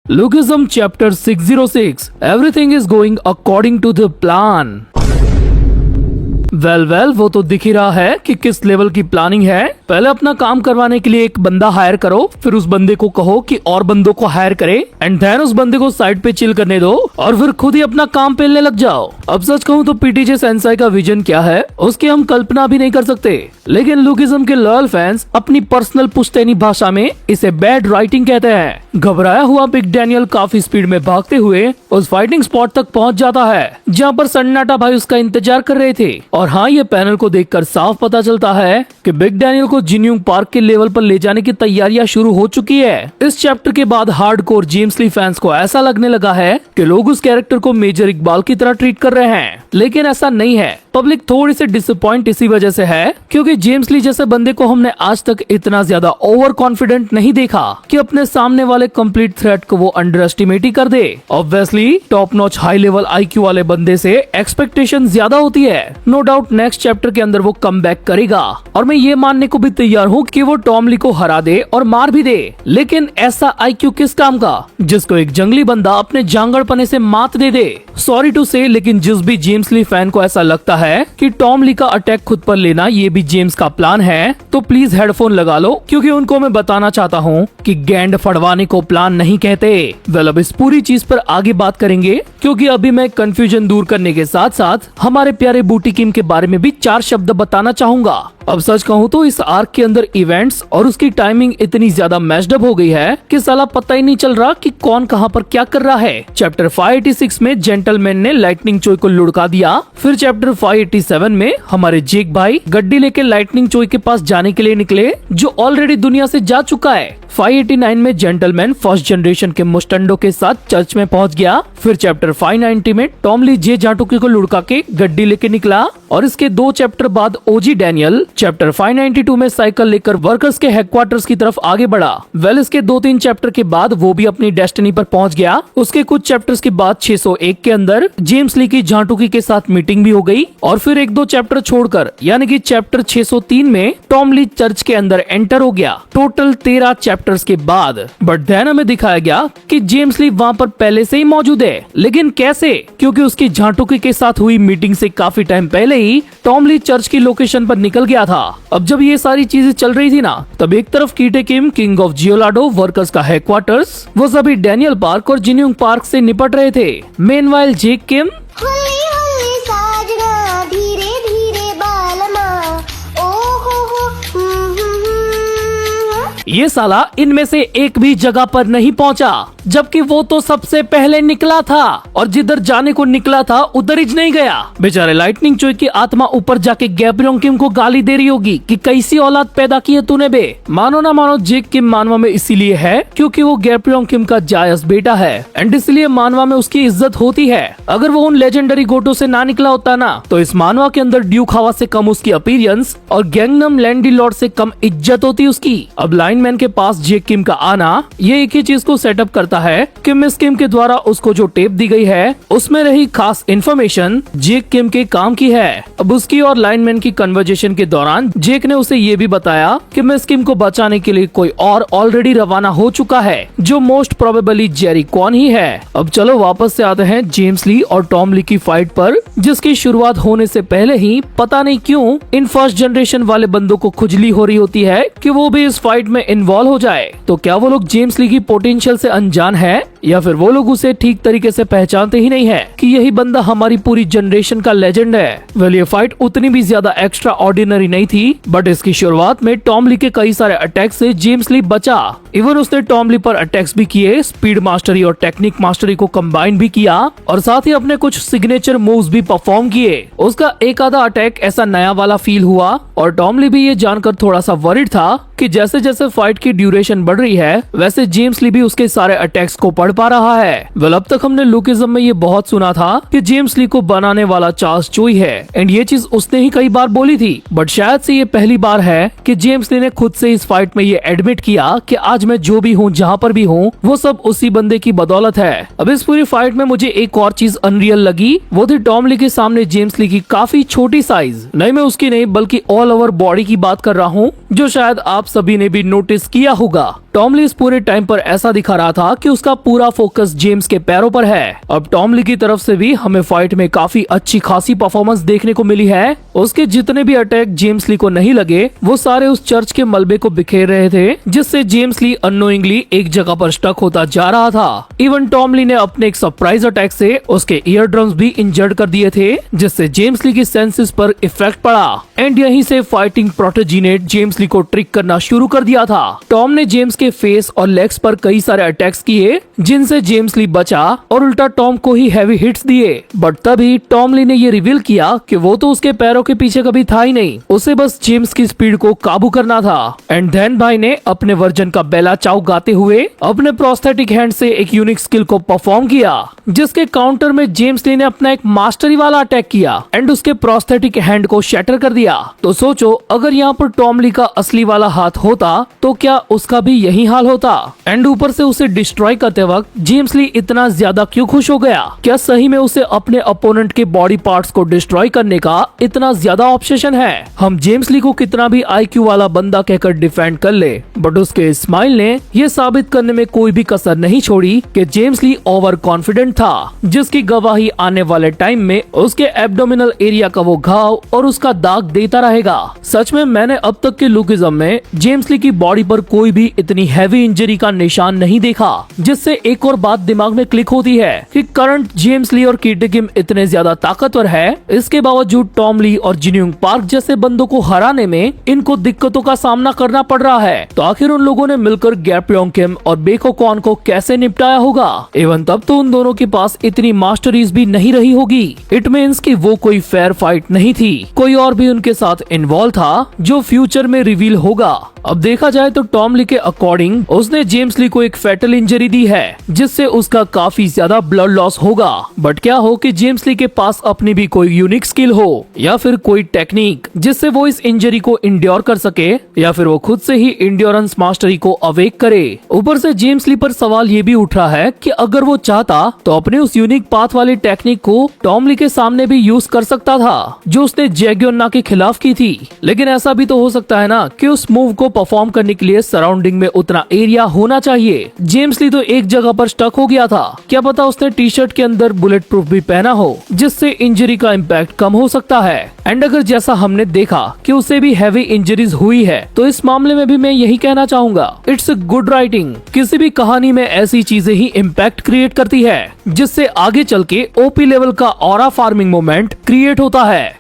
Lookism Chapter 606 Everything is going according to the plan. Well वो तो दिख ही रहा है कि किस लेवल की प्लानिंग है। पहले अपना काम करवाने के लिए एक बंदा हायर करो, फिर उस बंदे को कहो कि और बंदों को हायर करे, एंड देन उस बंदे को साइड पे चिल करने दो और फिर खुद ही अपना काम पेलने लग जाओ। अब सच कहूँ तो पीटीजे सेंसाई का विजन क्या है उसकी हम कल्पना भी नहीं कर सकते, लेकिन लुकिज्म के लॉयल फैंस अपनी पर्सनल पुश्तैनी भाषा में इसे बैड राइटिंग कहते हैं। घबराया हुआ बिग डैनियल काफी स्पीड में भागते हुए उस फाइटिंग स्पॉट तक पहुंच जाता है जहां पर सन्नाटा भाई उसका इंतजार कर रहे थे। और हाँ, ये पैनल को देखकर साफ पता चलता है कि बिग डैनियल को जिन्यूंग पार्क के लेवल पर ले जाने की तैयारियां शुरू हो चुकी है। इस चैप्टर के बाद हार्डकोर जेम्स ली फैंस को ऐसा लगने लगा है कि लोग उस कैरेक्टर को मेजर इकबाल की तरह ट्रीट कर रहे हैं, लेकिन ऐसा नहीं है। पब्लिक थोड़ी सी डिसअपॉइंट इसी वजह से है क्योंकि जेम्स ली जैसे बंदे को हमने आज तक इतना ज्यादा ओवर कॉन्फिडेंट नहीं देखा कि अपने सामने वाले कंप्लीट थ्रेट को वो अंडर एस्टिमेट ही कर दे। Obviously top notch high level IQ वाले बंदे से एक्सपेक्टेशन ज्यादा होती है। नो डाउट नेक्स्ट चैप्टर के अंदर वो कम बैक करेगा और मैं ये मानने को भी तैयार हूँ कि वो टॉम ली को हरा दे और मार भी दे, लेकिन ऐसा आईक्यू किस काम का जिसको एक जंगली बंदा अपने जांगड़पने से मात दे दे। सॉरी टू से, लेकिन जिस भी जेम्स ली फैन को ऐसा लगता है कि टॉम ली का अटैक खुद पर लेना ये भी जेम्स का प्लान है, तो प्लीज हेडफोन लगा लो, क्योंकि उनको मैं बताना चाहता हूँ कि गैंड फड़वाने को प्लान नहीं कहते। वेल, अब इस पूरी चीज पर आगे बात करेंगे, क्योंकि अभी मैं कंफ्यूजन दूर करने के साथ साथ हमारे प्यारे बूटी किम के बारे में भी 4 शब्द बताना चाहूंगा। अब सच कहूँ तो इस आर्क के अंदर इवेंट्स और उसकी टाइमिंग इतनी ज्यादा मैच्ड अप हो गई है कि साला पता ही नहीं चल रहा कि कौन कहां पर क्या कर रहा है। चैप्टर 586 में जेंटलमैन ने लाइटनिंग चोई को लुढ़का दिया, फिर चैप्टर 587 में हमारे जेक भाई गड्डी लेके लाइटनिंग चोई के पास जाने के लिए निकले, जो ऑलरेडी दुनिया से जा चुका है। 589 में जेंटलमैन फर्स्ट जनरेशन के मुस्टंडो के साथ चर्च में पहुंच गया। फिर चैप्टर 590 में टॉम ली जे जाटुकी को लुढ़का के गड्डी लेके निकला, और इसके 2 चैप्टर बाद ओजी डैनियल चैप्टर 592 में साइकिल लेकर वर्कर्स के हेडक्वार्टर्स की तरफ आगे बढ़ा। वेल, इसके 2-3 चैप्टर के बाद वो भी अपनी डेस्टिनी पर पहुंच गया। उसके कुछ चैप्टर्स के बाद 601 के अंदर जेम्स ली की जाटुकी के साथ मीटिंग भी हो गई, और फिर 1-2 चैप्टर छोड़कर यानी कि चैप्टर 603 में टॉम ली चर्च के अंदर एंटर हो गया। टोटल 13 चैप्टर्स के बाद बट देन हमें दिखाया गया कि जेम्स ली वहाँ पर पहले से ही मौजूद है, लेकिन कैसे? क्योंकि उसकी जाटुकी के साथ हुई मीटिंग से काफी टाइम पहले ही टॉम ली चर्च की लोकेशन पर निकल गया था। अब जब ये सारी चीजें चल रही थी ना, तब एक तरफ कीटे किम किंग ऑफ जियोलाडो वर्कर्स का हेडक्वार्टर्स वो सभी डैनियल पार्क और जिन्यूंग पार्क से निपट रहे थे। मेनवाइल जेक किम ये साला इनमें से एक भी जगह पर नहीं पहुंचा, जबकि वो तो सबसे पहले निकला था, और जिधर जाने को निकला था उधर ही नहीं गया। बेचारे लाइटनिंग चोई की आत्मा ऊपर जाके गैब्रियल किम को गाली दे रही होगी कि कैसी औलाद पैदा की है तूने बे। मानो ना मानो, जेक किम मानवा में इसीलिए है क्योंकि वो गैब्रियल किम का जायज बेटा है, एंड इसलिए मानवा में उसकी इज्जत होती है। अगर वो उन लेजेंडरी गोटो से ना निकला होता ना, तो इस मानवा के अंदर ड्यूक हवा से कम उसकी अपीयरेंस और गैंगनम लैंडलॉर्ड से कम इज्जत होती उसकी। अब लाइनमैन के पास जेक किम का आना ये एक ही चीज को सेटअप करता है कि मिस किम के द्वारा उसको जो टेप दी गई है उसमें रही खास इन्फॉर्मेशन जेक किम के काम की है। अब उसकी और लाइनमैन की कन्वर्जेशन के दौरान जेक ने उसे ये भी बताया कि मिस किम को बचाने के लिए कोई और ऑलरेडी रवाना हो चुका है, जो मोस्ट प्रोबेबली जेरी कॉन ही है। अब चलो वापस से आते हैं जेम्स ली और टॉम ली की फाइट पर, जिसकी शुरुआत होने से पहले ही पता नहीं क्यों इन फर्स्ट जनरेशन वाले बंदों को खुजली हो रही होती है कि वो भी इस फाइट में इन्वॉल्व हो जाए। तो क्या वो लोग जेम्स ली की पोटेंशियल से अनजान है, या फिर वो लोग उसे ठीक तरीके से पहचानते ही नहीं है कि यही बंदा हमारी पूरी जनरेशन का लेजेंड है। वेल, ये फाइट उतनी भी ज्यादा एक्स्ट्रा ऑर्डिनरी नहीं थी, बट इसकी शुरुआत में टॉम ली के कई सारे अटैक से जेम्स ली बचा। इवन उसने टॉम ली पर अटैक्स भी किए, स्पीड मास्टरी और टेक्निक मास्टरी को कंबाइन भी किया, और साथ ही अपने कुछ सिग्नेचर मूव्स भी परफॉर्म किए। उसका एक आधा अटैक ऐसा नया वाला फील हुआ, और टॉम ली भी ये जानकर थोड़ा सा वरिड था कि जैसे जैसे फाइट की ड्यूरेशन बढ़ रही है, वैसे जेम्स ली भी उसके सारे अटैक्स को पढ़ पा रहा है। वेल, अब तक हमने लुकिज्म में ये बहुत सुना था कि जेम्स ली को बनाने वाला चार्ल्स चोई है, एंड ये चीज उसने ही कई बार बोली थी, बट शायद से ये पहली बार है कि जेम्स ली ने खुद से इस फाइट में ये एडमिट किया कि आज मैं जो भी हूँ, जहाँ पर भी हूँ, वो सब उसी बंदे की बदौलत है। अब इस पूरी फाइट में मुझे एक और चीज अनरियल लगी, वो थी टॉम ली के सामने जेम्स ली की काफी छोटी साइज। नहीं, मैं उसकी नहीं बल्कि ऑल ओवर बॉडी की बात कर रहा हूँ। जो शायद आप सभी ने भी नोटिस किया होगा। टॉम ली इस पूरे टाइम पर ऐसा दिखा रहा था कि उसका पूरा फोकस जेम्स के पैरों पर है। अब टॉम ली की तरफ से भी हमें फाइट में काफी अच्छी खासी परफॉर्मेंस देखने को मिली है। उसके जितने भी अटैक जेम्स ली को नहीं लगे वो सारे उस चर्च के मलबे को बिखेर रहे थे, जिससे जेम्स ली अननोइंगली एक जगह पर स्टक होता जा रहा था। इवन टॉम ली ने अपने एक सरप्राइज अटैक से उसके ईयर ड्रम्स भी इंजर्ड कर दिए थे, जिससे जेम्स ली की सेंसेस पर इफेक्ट पड़ा। एंड यहीं से फाइटिंग प्रोटेजी ने जेम्स ली को ट्रिक करना शुरू कर दिया था। टॉम ने जेम्स के फेस और लेग्स पर कई सारे अटैक्स किए, जिनसे जेम्स ली बचा और उल्टा टॉम को ही हैवी हिट्स दिए। बट तभी टॉम ली ने ये रिवील किया कि वो तो उसके पैरों के पीछे कभी था ही नहीं, उसे बस जेम्स की स्पीड को काबू करना था। एंड देन भाई ने अपने वर्जन का बेला चाउ गाते हुए अपने प्रोस्थेटिक हैंड से एक यूनिक स्किल को परफॉर्म किया, जिसके काउंटर में जेम्स ली ने अपना एक मास्टरी वाला अटैक किया एंड उसके प्रोस्थेटिक हैंड को शैटर कर दिया। तो सोचो, अगर यहाँ पर टॉम ली का असली वाला हाथ होता तो क्या उसका भी यही हाल होता। एंड ऊपर से उसे डिस्ट्रॉय करते वक्त जेम्स ली इतना ज्यादा क्यों खुश हो गया? क्या सही में उसे अपने अपोनेंट के बॉडी पार्ट्स को डिस्ट्रॉय करने का इतना ज्यादा ऑब्सेशन है? हम जेम्स ली को कितना भी IQ वाला बंदा कहकर डिफेंड कर ले, बट उसके स्माइल ने यह साबित करने में कोई भी कसर नहीं छोड़ी कि जेम्स ली ओवर कॉन्फिडेंट था, जिसकी गवाही आने वाले टाइम में उसके एब्डोमिनल एरिया का वो घाव और उसका दाग देता रहेगा। सच में मैंने अब तक के लुकिज्म में जेम्स ली की बॉडी पर कोई भी इतनी हैवी इंजरी का निशान नहीं देखा, जिससे एक और बात दिमाग में क्लिक होती है कि करंट जेम्स ली और कीटे किम इतने ज्यादा ताकतवर है, इसके बावजूद टॉम ली और जिनयूंग पार्क जैसे बंदों को हराने में इनको दिक्कतों का सामना करना पड़ रहा है। तो आखिर उन लोगों ने मिलकर गैरप्योंग किम और बेको कॉन को कैसे निपटाया होगा? इवन तब तो उन दोनों के पास इतनी मास्टरीज भी नहीं रही होगी। इट मीन्स कि वो कोई फेयर फाइट नहीं थी, कोई और भी उनके साथ इन्वॉल्व था, जो फ्यूचर में रिवील होगा। अब देखा जाए तो टॉम ली के अकॉर्डिंग उसने जेम्स ली को एक फैटल इंजरी दी है, जिससे उसका काफी ज्यादा ब्लड लॉस होगा। बट क्या हो कि जेम्स ली के पास अपनी भी कोई यूनिक स्किल हो या फिर कोई टेक्निक जिससे वो इस इंजरी को इंड्योर कर सके, या फिर वो खुद से ही इंड्योरेंस मास्टरी को अवेक करे। ऊपर से जेम्स ली पर सवाल ये भी उठ रहा है कि अगर वो चाहता तो अपने उस यूनिक पाथ वाली टेक्निक को टॉम ली के सामने भी यूज कर सकता था, जो उसने जैग्योना के खिलाफ की थी। लेकिन ऐसा भी तो हो सकता है ना कि उस मूव को परफॉर्म करने के लिए सराउंडिंग में उतना एरिया होना चाहिए। जेम्स ली तो एक जगह पर स्टक हो गया था, क्या पता उसने टी शर्ट के अंदर बुलेट प्रूफ भी पहना हो, जिससे इंजरी का इम्पैक्ट कम हो सकता है। एंड अगर जैसा हमने देखा कि उसे भी हैवी इंजरीज हुई है, तो इस मामले में भी मैं यही कहना चाहूंगा, इट्स गुड राइटिंग। किसी भी कहानी में ऐसी चीजें ही इम्पैक्ट क्रिएट करती है, जिससे आगे चल के OP लेवल का ऑरा फार्मिंग मोमेंट क्रिएट होता है।